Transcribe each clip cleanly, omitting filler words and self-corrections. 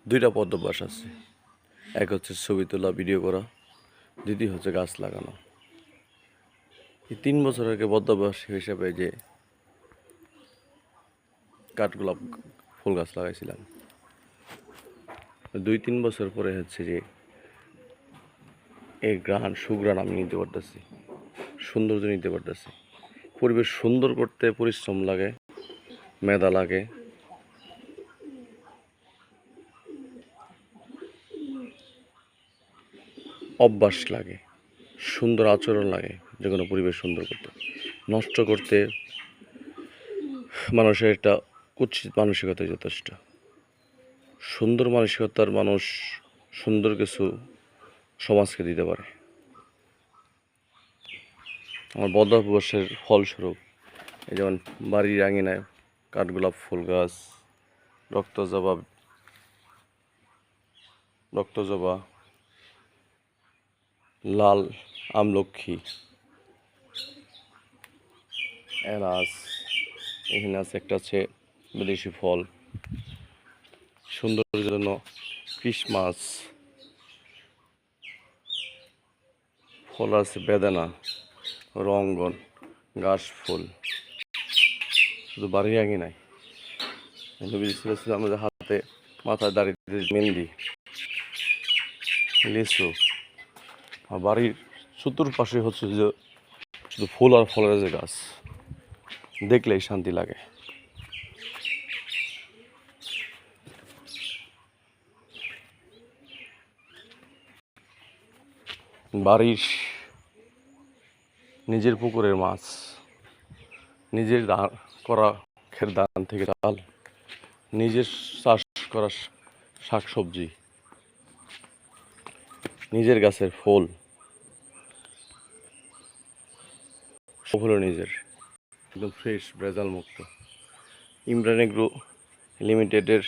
দুইটা পদ্মাবাস আছে। এক হচ্ছে ছবি তোলা, ভিডিও করা, দ্বিতীয় হচ্ছে গাছ লাগানো। এই 3 বছর আগে পদ্মাবাস হিসেবে যে কাঠগোলাপ ফুল গাছ লাগাইছিলাম, 2-3 বছর পরে হচ্ছে যে এই সুঘ্রাণ আমি নিতে পারতেছি, সৌন্দর্য নিতে পারতেছি। পরিবেশ সুন্দর করতে পরিশ্রম লাগে, মেধা লাগে, অভ্যাস লাগে, সুন্দর আচরণ লাগে। যে কোনো পরিবেশ সুন্দর করতে, নষ্ট করতে মানুষের একটা কুৎসিত মানসিকতা যথেষ্ট। সুন্দর মানসিকতার মানুষ সুন্দর কিছু সমাজকে দিতে পারে। আমার বদ্ধভ্যাসের ফলস্বরূপ এই যেমন বাড়ির আঙিনায় কাঠগোলাপ ফুল গাছ, রক্তজবা, লাল আমলক্ষী, এলাচ, এখানে আছে একটা আছে বিদেশি ফল, সৌন্দর্যের জন্য ক্রিসমাস ফল আছে, বেদানা, রঙ্গন, ঘাস ফুল। শুধু বাড়ির আঙিনায় নবী ছিল আমাদের হাতে, মাথায় দাঁড়িয়ে মেহেন্দি, লিচু। আর বাড়ির চতুর্পাশে হচ্ছে যে শুধু ফুল আর ফলের যে গাছ, দেখলেই শান্তি লাগে। বাড়ির নিজের পুকুরের মাছ, নিজের করা ক্ষেত ধান থেকে চাল, নিজের চাষ করা শাকসবজি, নিজের গাছের ফুল, সব হলো নিজের, একদম ফ্রেশ, ভেজাল মুক্ত। ইমরান এগ্রো লিমিটেডের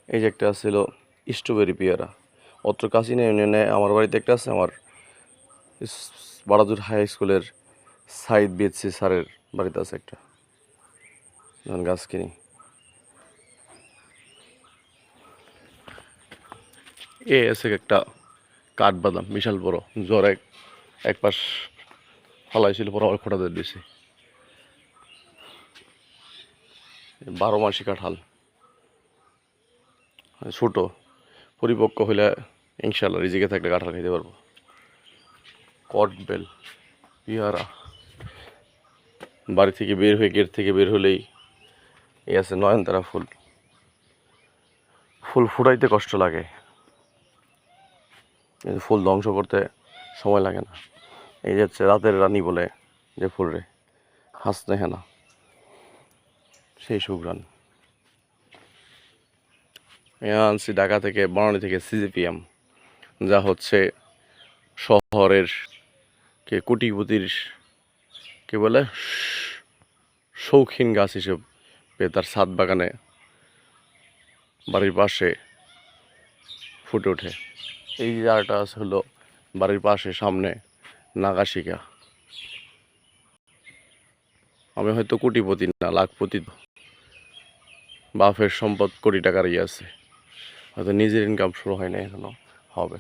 এই যে একটা ছিল স্ট্রবেরি পেয়ারা, অত্র কাশিনা ইউনিয়নে আমার বাড়িতে একটা আছে। আমার বারাজুর হাই স্কুলের সাইদ বিএসসি স্যারের বাড়িতে আছে একটা, যখন গাছ কিনি। এ আছে একটা কাঠবাদাম, বিশাল বড়, জ্বর এক পাশ ফালাইছিল, পর আবার খোটা দিয়ে দিয়েছে। 12 মাসি কাঁঠাল, ছোট, পরিপক্ক হইলে ইনশাল্লাহ রিজিকে থাকলে কাঁঠাল খেতে পারবো। কটবেল, পেয়ারা, বাড়ি থেকে বের হয়ে, গেট থেকে বের হলেই এই আছে নয়নতারা ফুল। ফুল ফুটাইতে কষ্ট লাগে, কিন্তু ফুল ধ্বংস করতে সময় লাগে না। এই যে হচ্ছে রাতের রানী বলে যে ফুল রে, হাসনে হেনা, সেই সুঘ্রাণ। আনছি ঢাকা থেকে, বনানী থেকে সিজিপিএম, যা হচ্ছে শহরের কোটিপতির বলে শৌখিন গাছ হিসেবে তার ছাদ বাগানে বাড়ির পাশে ফুটে ওঠে। এই যে আরেকটা আছে হলো বাড়ির পাশে সামনে নাগাশিকা। আমি হয়তো কোটিপতি না, লাখপতি, বাপের সম্পদ কোটি টাকার আছে, হয়তো নিজের ইনকাম শুরু হয় না এখনো, হবে।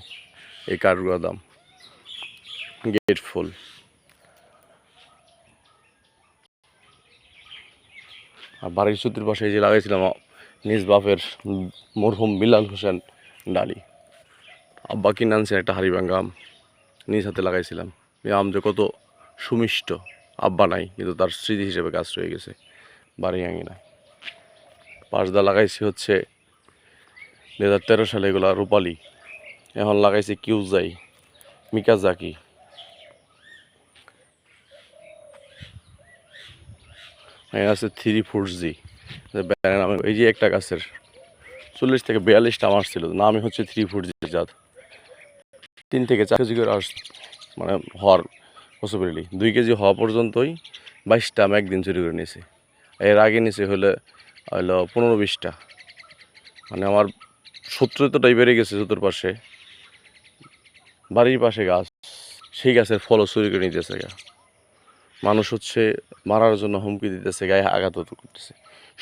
এই কাঠগুলো দাম, গেট ফুল। আর বাড়ির চতুর্পাশে যে লাগাইছিলাম নিজ বাপের মরহুম বিলাল হোসেন ডালি, আব্বা কিনে আনছে একটা হাড়িভাঙ্গা আম, নিজ হাতে লাগাইছিলাম। এই আম যে কত সুমিষ্ট, আব্বা নাই, কিন্তু তার স্মৃতি হিসেবে গাছ রয়ে গেছে বাড়ি আঙিনায়। পাঁচদা লাগাইছি হচ্ছে 2013 সালে, এগুলা রূপালি। এখন লাগাইছি কিউজাই, মিকাজাকি, আছে 3 4G। এই যে একটা গাছের 40 থেকে 42টা মাস ছিল, নামই হচ্ছে 3 4G জাত। 3 থেকে 4 কেজি করে মানে হওয়ার পসিবিলিটি, 2 কেজি হওয়া পর্যন্তই 22টা আমি একদিন চুরি করে নিয়েছি। এর আগে নিচে হলো 15-20টা। মানে আমার শত্রুতাটাই বেড়ে গেছে চতুর্পাশে। বাড়ির পাশে গাছ, সেই গাছের ফলও চুরি করে নিতেছে। মানুষ হচ্ছে মারার জন্য হুমকি দিতেছে, গায়ে আঘাত করতেছে।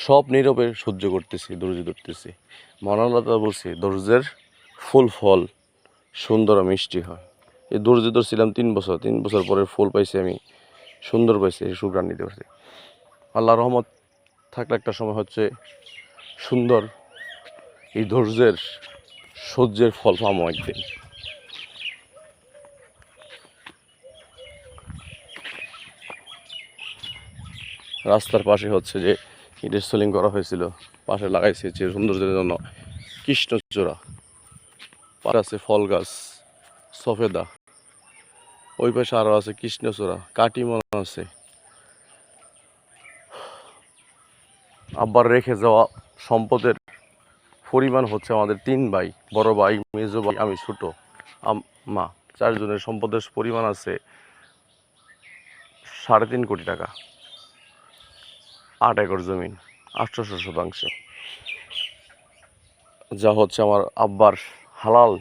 সব নীরবে সহ্য করতেছি, ধৈর্য ধরতেছি। মহান আল্লাহ তাআলা বলছে ধৈর্যের ফুল ফল সুন্দর ও মিষ্টি হয়। এই ধৈর্য ধরছিলাম 3 বছর, 3 বছর পরে ফুল পাইছি আমি, সুন্দর পাইছি, এই সুঘ্রাণ নিতে পারছি। আল্লাহর রহমত থাকলে একটা সময় হচ্ছে সুন্দর এই ধৈর্যের সহ্যের ফল পাবো একদিন। রাস্তার পাশে হচ্ছে যে ইটের সোলিং করা হয়েছিল, পাশে লাগাইছে যে সৌন্দর্যের জন্য কৃষ্ণচূড়া, পাশে আছে ফল গাছ সফেদা, ওই পাশে আরও আছে কৃষ্ণচূড়া, কাটিমন আছে। আব্বার রেখে যাওয়া সম্পদের পরিমাণ হচ্ছে আমাদের 3 ভাই, বড় ভাই, মেজো ভাই, আমি ছোট, মা, 4 জনের সম্পদের পরিমাণ আছে 3.5 কোটি টাকা, 8 একর জমিন, 800 শতাংশে, যা হচ্ছে আমার আব্বার হালাল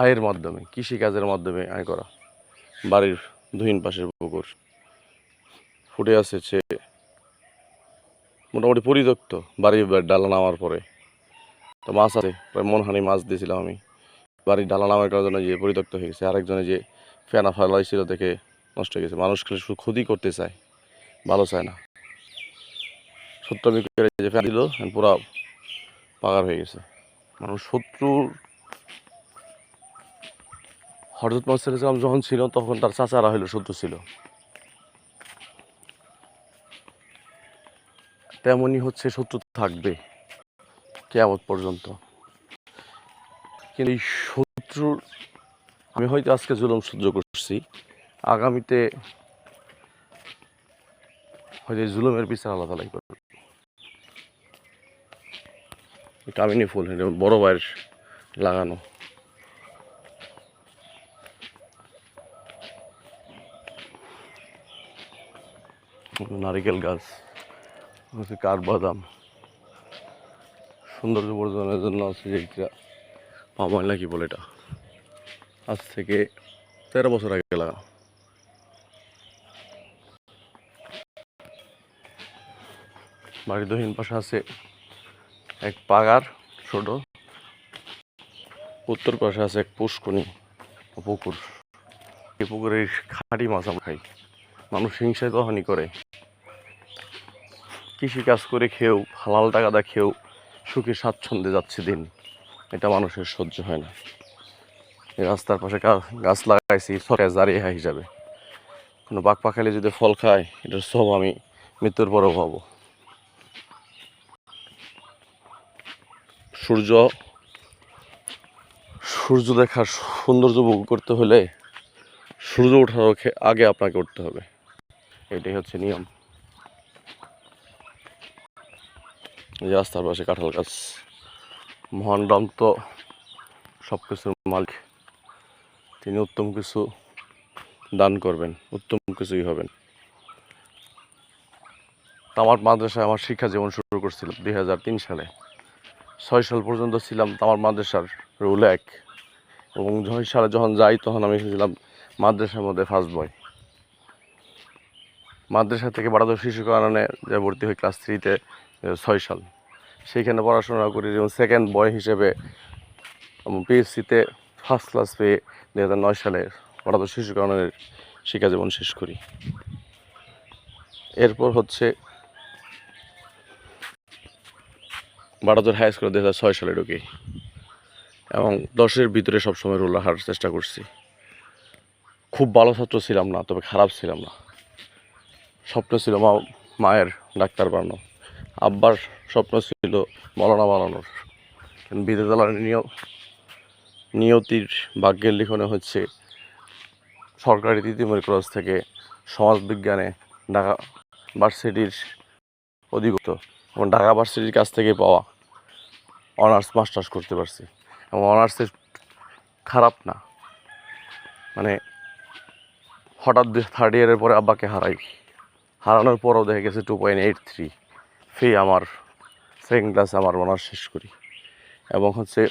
আয়ের মাধ্যমে, কৃষিকাজের মাধ্যমে আয় করা। বাড়ির দুহিন পাশের পুকুর ফুটে আছে, সে মোটামুটি পরিত্যক্ত, বাড়ির ডালা নামার পরে তো মাছ আছে, প্রায় মনহানি মাছ দিয়েছিলাম আমি। বাড়ির ডালা নামার জন্য যে পরিত্যক্ত হয়ে গেছে, আরেকজনে যে ফেনা ফেলাইছিল দেখে নষ্ট হয়ে গেছে। মানুষ খালি শুধু ক্ষতি করতে চায়, ভালো চায় না। শত্রু যে ফেনা দিল পুরা পাগার হয়ে গেছে। মানুষ শত্রুর হযরত মুহাম্মদ সাল্লাল্লাহু আলাইহি ওয়াসাল্লাম যখন ছিল তখন তার চাচারা হইল শত্রু ছিল, তেমনই হচ্ছে শত্রু থাকবে কিয়ামত পর্যন্ত। কিন্তু এই শত্রুর আমি হয়তো আজকে জুলুম সহ্য করছি, আগামীতে হয়তো এই জুলুমের বিচার আল্লাহ তাআলাই করবে। কামিনী ফুল বড় ভাইয়ের লাগানো, নারিকেল গাছ, কাঠবাদাম, সৌন্দর্য বর্ধনের জন্য আছে যে পাময়লা কি বলে এটা, আজ থেকে 13 বছর আগে লাগানো। বাড়ির দক্ষিণ পাশে আছে এক পাগার ছোট, উত্তর পাশে আছে এক পুষ্করণী পুকুর। এই পুকুরের খাঁটি মাছ আমরা খাই। মানুষ হিংসায় তখনই করে, কৃষিকাজ করে খেয়েও, হালাল টাকা দা খেয়েও সুখে স্বাচ্ছন্দ্যে যাচ্ছে দিন, এটা মানুষের সহ্য হয় না। এই রাস্তার পাশে গাছ লাগাইছি সরকার জারিয়া হিসাবে, কোনো বাঘ পাখালি যদি ফল খায় এটার সব আমি মৃত্যুর পরেও পাবো। সূর্য দেখার সৌন্দর্য উপভোগ করতে হলে সূর্য ওঠার আগে আপনাকে উঠতে হবে, এটাই হচ্ছে নিয়ম। এই রাস্তার পাশে কাঁঠাল গাছ। মহান রাম তো সব কিছুর মালিক, তিনি উত্তম কিছু দান করবেন, উত্তম কিছুই হবেন। তামার মাদ্রাসায় আমার শিক্ষা জীবন শুরু করছিলাম 2003 সালে। 6 সাল পর্যন্ত ছিলাম তামার মাদ্রাসার রুল 1, এবং 6 সালে যখন যাই তখন আমি ছিলাম মাদ্রাসার মধ্যে ফার্স্ট বয়। মাদ্রাসা থেকে বারাদর শিশু কারণে যে ভর্তি হই ক্লাস 3-তে 6 সাল, সেইখানে পড়াশোনা করি এবং সেকেন্ড বয় হিসেবে পিএসসিতে ফার্স্ট ক্লাস পেয়ে 2009 সালে বারাদর শিশু কারণের শিক্ষা জীবন শেষ করি। এরপর হচ্ছে বারাদর হাই স্কুলে 2006 সালে ঢুকি, এবং 10-এর ভিতরে সবসময় রোল রাখার চেষ্টা করছি। খুব ভালো ছাত্র ছিলাম না, তবে খারাপ ছিলাম না। স্বপ্ন ছিল মায়ের ডাক্তার বানানো, আব্বার স্বপ্ন ছিল মৌলানা বানানোর। কিন্তু বিধাতার নিয়তির ভাগ্যের লিখনে হচ্ছে সরকারি তৃতীয় মেরিট কলেজ থেকে সমাজবিজ্ঞানে ঢাকা ভার্সিটির অধিভুক্ত, এবং ঢাকা ভার্সিটির কাছ থেকে পাওয়া অনার্স মাস্টার্স করতে পারছি। এবং অনার্সের খারাপ না, মানে হঠাৎ 3rd ইয়ারের পরে আব্বাকে হারানোর পরও দেখা গেছে 2.83 ফি আমার সেকেন্ড ক্লাসে আমার অনার্স শেষ করি, এবং হচ্ছে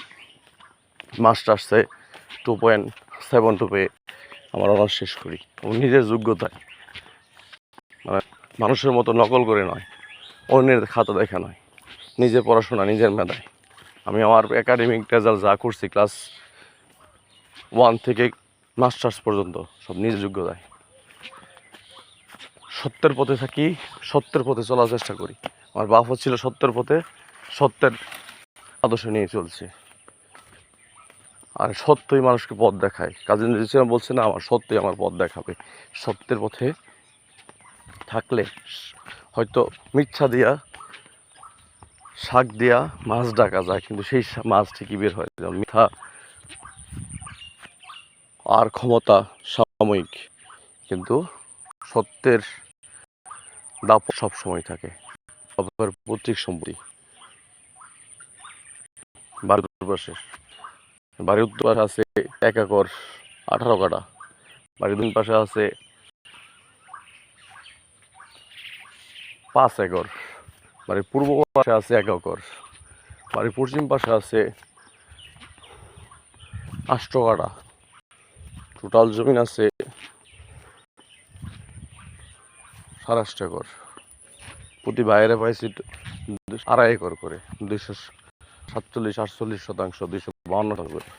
মাস্টার্সে 2.72 পেয়ে আমার অনার্স শেষ করি, এবং নিজের যোগ্যতায়, মানে মানুষের মতো নকল করে নয়, অন্যের খাতা দেখা নয়, নিজের পড়াশোনা নিজের মেধায়। আমি আমার একাডেমিক রেজাল্ট যা করছি ক্লাস 1 থেকে মাস্টার্স পর্যন্ত সব নিজের যোগ্যতায়। সত্যের পথে থাকি, সত্যের পথে চলার চেষ্টা করি। আমার বাপ ছিল সত্যের পথে, সত্যের আদর্শ নিয়ে চলছে। আর সত্যই মানুষকে পথ দেখায়। কাজী নজরুল ইসলাম বলছে না, আমার সত্যই আমার পথ দেখাবে। সত্যের পথে থাকলে হয়তো মিথ্যা দিয়া শাক দিয়া মাছ ডাকা যায়, কিন্তু সেই মাছ ঠিকই বের হয়। যেমন মিথ্যা আর ক্ষমতা সাময়িক, কিন্তু সত্যের দাপট সব সময় থাকে। পৈতৃক সম্পত্তি বাড়ির পাশে, বাড়ির উত্তর পাশে আছে 1 একর 18 কাঠা, বাড়ির দুই পাশে আছে 5 একর, বাড়ির পূর্ব পাশে আছে 1 একর, বাড়ির পশ্চিম পাশে আছে 8 কাঠা। টোটাল জমিন আছে 8.5 একর। প্রতি বাইরে পাইছি 2.5 একর করে, 247-48 শতাংশ, 252 করে।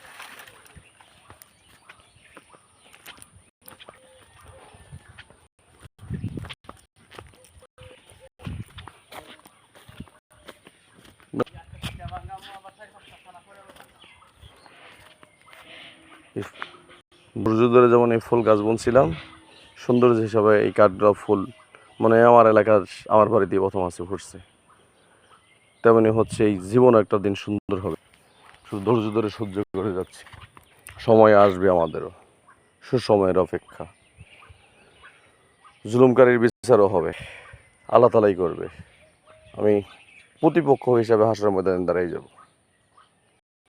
ধৈর্য ধরে যেমন এই ফুল গাছ বুনছিলাম, সৌন্দর্য হিসাবে এই কাঠগোলাপ ফুল মানে আমার এলাকার আমার বাড়িতে প্রথম আছে ফুটছে, তেমনি হচ্ছে এই জীবন একটা দিন সুন্দর হবে। শুধু ধৈর্য ধরে সহ্য করে যাচ্ছি, সময় আসবে আমাদেরও, সুসময়ের অপেক্ষা। জুলুমকারীর বিচারও হবে, আল্লাহ তালাই করবে। আমি প্রতিপক্ষ হিসাবে হাসরের ময়দানে দাঁড়াই যাব।